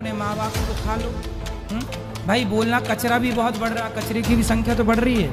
अपने माँ बाप को खा लो। भाई बोलना, कचरा भी बहुत बढ़ रहा, कचरे की भी संख्या तो बढ़ रही है,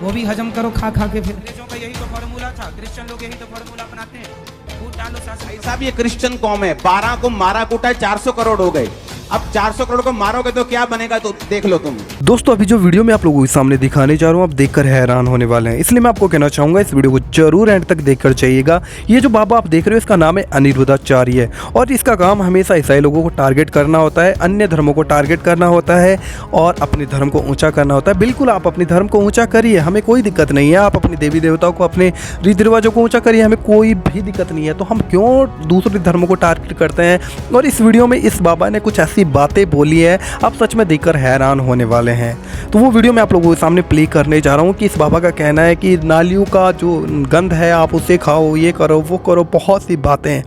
वो भी हजम करो खा खा के। फिर अंग्रेजों का यही तो फॉर्मूला था, क्रिश्चियन लोग यही तो फॉर्मूला अपनाते हैं, फूट डालो साहब। ये क्रिश्चियन कौम है, 12 को मारा कूटा 400 करोड़ हो गए। अब 400 करोड़ को मारोगे तो क्या बनेगा, तो देख लो तुम। दोस्तों अभी जो वीडियो मैं आप लोगों के सामने दिखाने जा रहा हूँ आप देखकर हैरान होने वाले हैं, इसलिए मैं आपको कहना चाहूंगा इस वीडियो को जरूर एंड तक देखकर चाहिएगा। ये जो बाबा आप देख रहे हो इसका नाम है अनिरुद्धाचार्य और इसका काम हमेशा ईसाई लोगों को टारगेट करना होता है, अन्य धर्मों को टारगेट करना होता है और अपने धर्म को ऊंचा करना होता है। बिल्कुल आप अपने धर्म को ऊंचा करिए, हमें कोई दिक्कत नहीं है। आप अपने देवी देवताओं को, अपने रीति रिवाजों को ऊंचा करिए, हमें कोई भी दिक्कत नहीं है। तो हम क्यों दूसरे धर्मों को टारगेट करते हैं? और इस वीडियो में इस बाबा ने कुछ ऐसी बातें बोली है आप सच में देखकर हैरान होने वाले हैं। तो वो वीडियो मैं आप लोगों के सामने प्ले करने जा रहा हूँ कि इस बाबा का कहना है कि नालियों का जो गंध है आप उसे खाओ, ये करो वो करो, बहुत सी बातें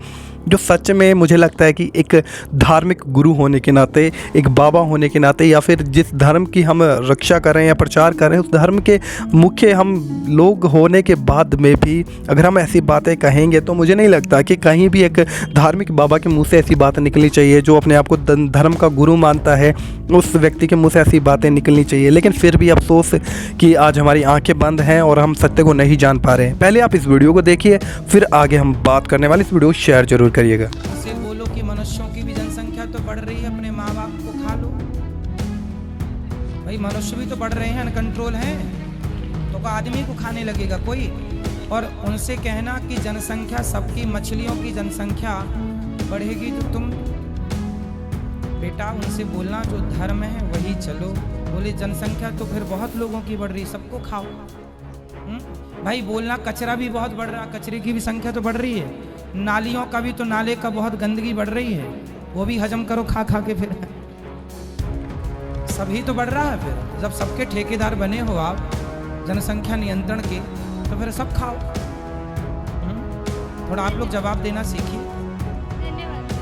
जो सच में मुझे लगता है कि एक धार्मिक गुरु होने के नाते, एक बाबा होने के नाते, या फिर जिस धर्म की हम रक्षा कर रहे हैं या प्रचार कर रहे हैं उस धर्म के मुख्य हम लोग होने के बाद में भी अगर हम ऐसी बातें कहेंगे तो मुझे नहीं लगता कि कहीं भी एक धार्मिक बाबा के मुंह से ऐसी बातें निकलनी चाहिए। जो अपने आप को धर्म का गुरु मानता है उस व्यक्ति के मुंह से ऐसी बातें निकलनी चाहिए। लेकिन फिर भी अफसोस कि आज हमारी आंखें बंद हैं और हम सत्य को नहीं जान पा रहे हैं। पहले आप इस वीडियो को देखिए, फिर आगे हम बात करने वाले। इस वीडियो को शेयर जरूर करिएगा। से बोलो कि मनुष्यों की भी जनसंख्या तो बढ़ रही है, अपने माँ बाप को खा लो। भाई मनुष्य भी तो बढ़ रहे हैं, अनकंट्रोल हैं, तो का आदमी को खाने लगेगा कोई? और उनसे कहना कि जनसंख्या सबकी, मछलियों की जनसंख्या बढ़ेगी तो तुम बेटा उनसे बोलना जो धर्म है वही चलो। बोले जनसंख्या तो फिर बहुत लोगों की बढ़ रही, सबको खाओ। भाई बोलना, कचरा भी बहुत बढ़ रहा, कचरे की भी संख्या तो बढ़ रही है, नालियों का भी तो, नाले का बहुत गंदगी बढ़ रही है, वो भी हजम करो खा खा के। फिर सभी तो बढ़ रहा है। फिर जब सबके ठेकेदार बने हो आप जनसंख्या नियंत्रण के, तो फिर सब खाओ। थोड़ा आप लोग जवाब देना सीखिए।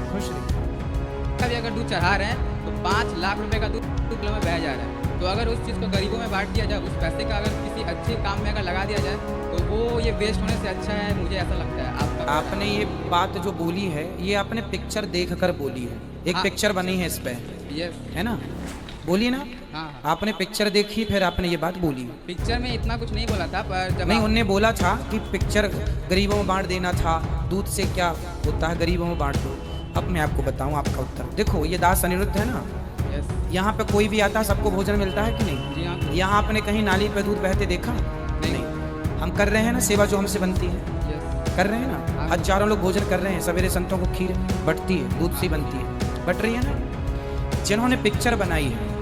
खुश रहिए। कभी अगर दूध चढ़ा रहे हैं तो 5 लाख रुपए का दूध किलो में बह जा रहा है, तो अगर उस चीज़ को गरीबों में बांट दिया जाए, उस पैसे का अगर किसी अच्छे काम में अगर लगा दिया जाए तो वो ये वेस्ट होने से अच्छा है, मुझे ऐसा लगता है। आपने ये बात जो बोली है ये आपने पिक्चर देखकर बोली है। एक पिक्चर बनी है इस पे, है ना? बोली ना? हाँ। आपने पिक्चर देखी फिर आपने ये बात बोली। पिक्चर में इतना कुछ नहीं बोला था, पर जब नहीं, उनने बोला था कि पिक्चर गरीबों में बांट देना था, दूध से क्या होता है, गरीबों में बांट दो। अब मैं आपको बताऊं आपका उत्तर। देखो ये दास अनिरुद्ध है ना, यहाँ पे कोई भी आता है सबको भोजन मिलता है कि नहीं? यहाँ आपने कहीं नाली पे दूध बहते देखा? नहीं। हम कर रहे हैं ना सेवा जो हमसे बनती है, कर रहे हैं ना। हजारों लोग भोजन कर रहे हैं, सवेरे संतों को खीर बटती है, दूध से बनती है, बट रही है ना। जिन्होंने पिक्चर बनाई है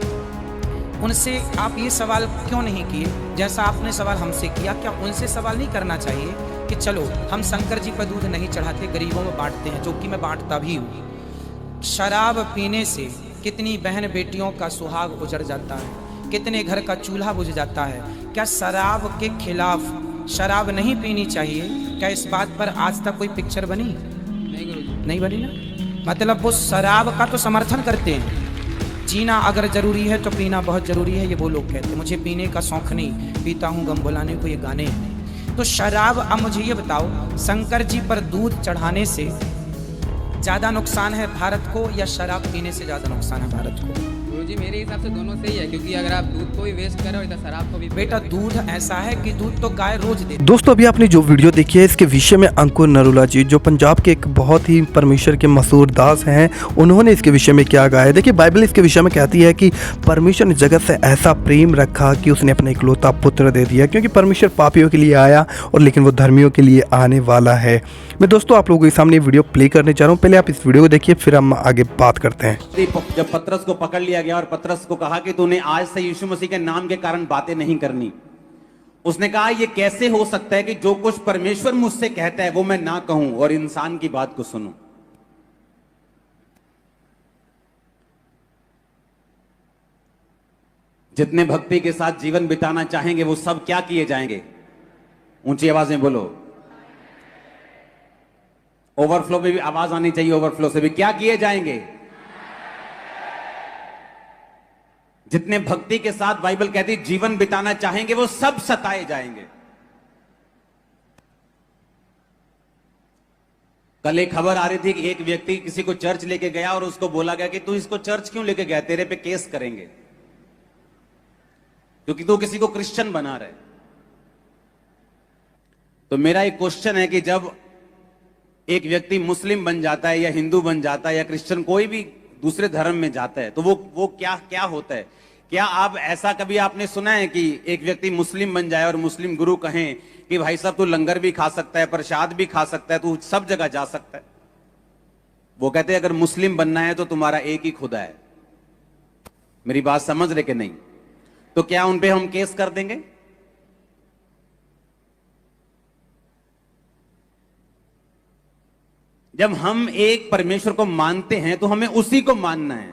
उनसे आप ये सवाल क्यों नहीं किए जैसा आपने सवाल हमसे किया? क्या उनसे सवाल नहीं करना चाहिए कि चलो हम शंकर जी पर दूध नहीं चढ़ाते, गरीबों में बांटते हैं, जो कि मैं बांटता भी हूँ। शराब पीने से कितनी बहन बेटियों का सुहाग उजड़ जाता है, कितने घर का चूल्हा बुझ जाता है। क्या शराब के खिलाफ शराब नहीं पीनी चाहिए? क्या इस बात पर आज तक कोई पिक्चर बनी? नहीं गुरुजी, नहीं बनी ना। मतलब वो शराब का तो समर्थन करते हैं, जीना अगर जरूरी है तो पीना बहुत जरूरी है, ये वो लोग कहते हैं। मुझे पीने का शौक नहीं, पीता हूँ गम भुलाने को, ये गाने हैं। तो शराब, अब मुझे ये बताओ शंकर जी पर दूध चढ़ाने से ज़्यादा नुकसान है भारत को या शराब पीने से ज़्यादा नुकसान है भारत को? गुरुजी मेरे हिसाब से दोनों सही है, क्योंकि अगर आप दूध को भी वेस्ट करो इधर शराब को भी। बेटा दूध ऐसा है कि दूध तो गाय रोज दे। दोस्तों अभी आपने जो वीडियो देखी है इसके विषय में अंकुर नरूला जी जो पंजाब के एक बहुत ही परमेश्वर के मशहूर दास हैं, उन्होंने इसके विषय में क्या कहा है। देखिए बाइबल इसके विषय में कहती है कि परमेश्वर ने जगत से ऐसा प्रेम रखा कि उसने अपना इकलौता पुत्र दे दिया, क्योंकि परमेश्वर पापियों के लिए आया और लेकिन वो धर्मियों के लिए आने वाला है। मैं दोस्तों आप लोगों के सामने वीडियो प्ले करने जा रहा हूँ, पहले आप इस वीडियो को देखिए फिर हम आगे बात करते हैं। जब पतरस को पकड़ लिया गया और पतरस को कहा कि तूने आज से यीशु मसीह के नाम के कारण बातें नहीं करनी, उसने कहा ये कैसे हो सकता है कि जो कुछ परमेश्वर मुझसे कहता है वो मैं ना कहूं और इंसान की बात को सुनूं। जितने भक्ति के साथ जीवन बिताना चाहेंगे वो सब क्या किए जाएंगे? ऊंची आवाज में बोलो। ओवरफ्लो में भी आवाज आनी चाहिए, ओवरफ्लो से भी क्या किए जाएंगे? जितने भक्ति के साथ बाइबल कहती जीवन बिताना चाहेंगे वो सब सताए जाएंगे। कल एक खबर आ रही थी कि एक व्यक्ति किसी को चर्च लेके गया और उसको बोला गया कि तू इसको चर्च क्यों लेके गया, तेरे पे केस करेंगे क्योंकि तू किसी को क्रिश्चियन बना रहा है। तो मेरा एक क्वेश्चन है कि जब एक व्यक्ति मुस्लिम बन जाता है या हिंदू बन जाता है या क्रिश्चियन कोई भी दूसरे धर्म में जाता है तो वो क्या होता है? क्या आप ऐसा कभी आपने सुना है कि एक व्यक्ति मुस्लिम बन जाए और मुस्लिम गुरु कहें कि भाई साहब तू लंगर भी खा सकता है, प्रसाद भी खा सकता है, तू सब जगह जा सकता है? वो कहते हैं अगर मुस्लिम बनना है तो तुम्हारा एक ही खुदा है। मेरी बात समझ रहे कि नहीं? तो क्या उन पे हम केस कर देंगे? जब हम एक परमेश्वर को मानते हैं तो हमें उसी को मानना है।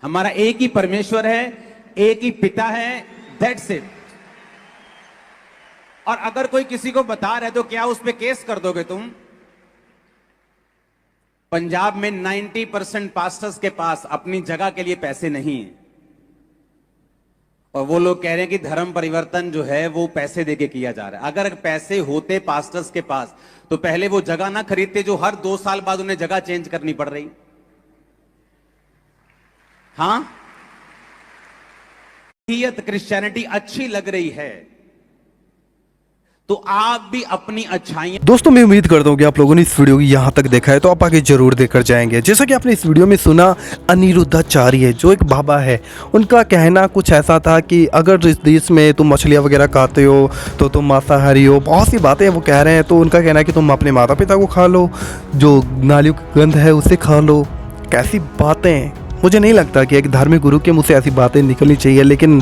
हमारा एक ही परमेश्वर है, एक ही पिता है, दैट्स इट। और अगर कोई किसी को बता रहा है तो क्या उस पे केस कर दोगे तुम? पंजाब में 90% पास्टर्स के पास अपनी जगह के लिए पैसे नहीं है और वो लोग कह रहे हैं कि धर्म परिवर्तन जो है वो पैसे देके किया जा रहा है। अगर पैसे होते पास्टर्स के पास तो पहले वो जगह ना खरीदते जो हर 2 साल बाद उन्हें जगह चेंज करनी पड़ रही। हाँ, क्रिश्चियनिटी अच्छी लग रही है तो आप भी अपनी अच्छाइयां। दोस्तों मैं उम्मीद करता हूँ कि आप लोगों ने इस वीडियो को यहाँ तक देखा है तो आप आगे जरूर देखकर जाएंगे। जैसा कि आपने इस वीडियो में सुना, अनिरुद्धाचार्य जो एक बाबा है, उनका कहना कुछ ऐसा था कि अगर इस देश में तुम मछलियाँ वगैरह खाते हो तो तुम मांसाहारी हो। बहुत सी बातें वो कह रहे हैं। तो उनका कहना है कि तुम अपने माता पिता को खा लो, जो नालियों की गंध है उसे खा लो। कैसी बातें! मुझे नहीं लगता कि एक धार्मिक गुरु के मुँह से ऐसी बातें निकलनी चाहिए, लेकिन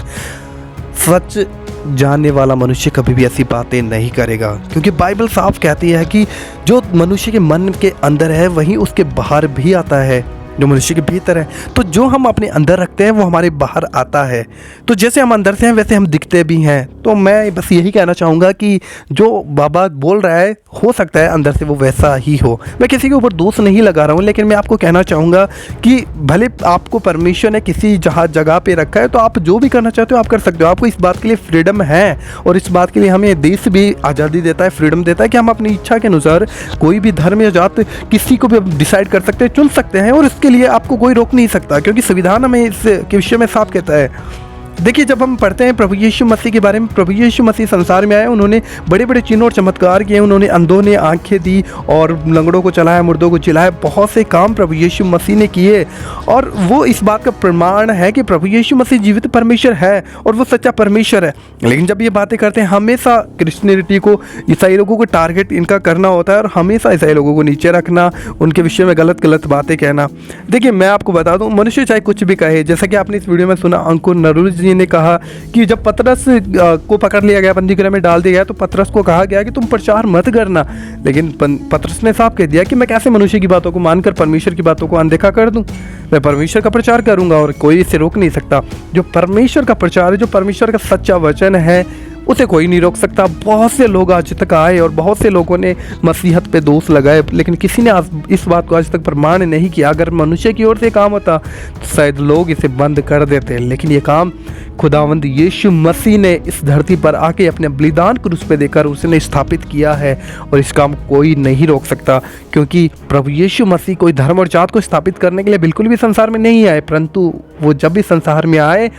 सच जानने वाला मनुष्य कभी भी ऐसी बातें नहीं करेगा, क्योंकि बाइबल साफ कहती है कि जो मनुष्य के मन के अंदर है वही उसके बाहर भी आता है, जो मनुष्य के भीतर है। तो जो हम अपने अंदर रखते हैं वो हमारे बाहर आता है। तो जैसे हम अंदर से हैं वैसे हम दिखते भी हैं। तो मैं बस यही कहना चाहूँगा कि जो बाबा बोल रहा है हो सकता है अंदर से वो वैसा ही हो। मैं किसी के ऊपर दोष नहीं लगा रहा हूँ, लेकिन मैं आपको कहना चाहूँगा कि भले आपको परमेश्वर ने किसी जगह पे रखा है तो आप जो भी करना चाहते हो आप कर सकते हो। आपको इस बात के लिए फ्रीडम है और इस बात के लिए हमें देश भी आज़ादी देता है, फ्रीडम देता है कि हम अपनी इच्छा के अनुसार कोई भी धर्म या जात किसी को भी डिसाइड कर सकते हैं, चुन सकते हैं और इसके लिए आपको कोई रोक नहीं सकता, क्योंकि संविधान हमें इस के विषय में साफ कहता है। देखिए, जब हम पढ़ते हैं प्रभु यीशु मसीह के बारे में, प्रभु यीशु मसीह संसार में आए, उन्होंने बड़े बड़े चिन्ह और चमत्कार किए, उन्होंने अंधों ने आंखें दी और लंगड़ों को चलाया, मुर्दों को जिलाया। बहुत से काम प्रभु यीशु मसीह ने किए और वो इस बात का प्रमाण है कि प्रभु यीशु मसीह जीवित परमेश्वर है और वो सच्चा परमेश्वर है। लेकिन जब ये बातें करते हैं, हमेशा क्रिश्चियनिटी को, ईसाई लोगों को टारगेट इनका करना होता है और हमेशा ईसाई लोगों को नीचे रखना, उनके विषय में गलत गलत बातें कहना। देखिए, मैं आपको बता दूँ, मनुष्य चाहे कुछ भी कहे, जैसा कि आपने इस वीडियो में सुना, अंकुर नरूर जी ने कहा कि जब पतरस को पकड़ लिया गया, बंदीगृह में डाल दिया गया, तो पतरस को कहा गया कि तुम प्रचार मत करना। लेकिन पतरस ने साफ कह दिया कि मैं कैसे मनुष्य की बातों को मानकर परमेश्वर की बातों को अनदेखा कर दूं। मैं परमेश्वर का प्रचार करूंगा और कोई इसे रोक नहीं सकता। जो परमेश्वर का प्रचार है, जो परमेश्वर का सच्चा वचन है, उसे कोई नहीं रोक सकता। बहुत से लोग आज तक आए और बहुत से लोगों ने मसीहत पे दोष लगाए, लेकिन किसी ने इस बात को आज तक प्रमाण नहीं किया। अगर मनुष्य की ओर से काम होता तो शायद लोग इसे बंद कर देते, लेकिन ये काम खुदावंद यीशु मसीह ने इस धरती पर आके अपने बलिदान क्रूस पे देकर उसने स्थापित किया है और इस काम कोई नहीं रोक सकता, क्योंकि प्रभु यीशु मसीह कोई धर्म और जात को स्थापित करने के लिए बिल्कुल भी संसार में नहीं आए, परंतु वो जब भी संसार में आए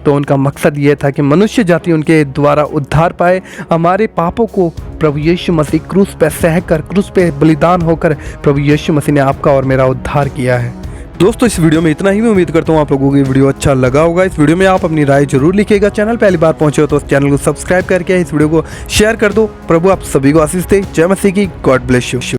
तो उनका मकसद ये था कि मनुष्य जाति उनके द्वारा उद्धार पाए। हमारे पापों को प्रभु यीशु मसीह क्रूस पे सहकर, क्रूस पे बलिदान होकर प्रभु यीशु मसीह ने आपका और मेरा उद्धार किया है। दोस्तों, इस वीडियो में इतना ही। मैं उम्मीद करता हूँ आप लोगों को ये वीडियो अच्छा लगा होगा। इस वीडियो में आप अपनी राय जरूर लिखिएगा। चैनल पहली बार पहुंचे हो तो उस चैनल को सब्सक्राइब करके इस वीडियो को शेयर कर दो। प्रभु आप सभी को आशीष दे। जय मसीह की। God bless you.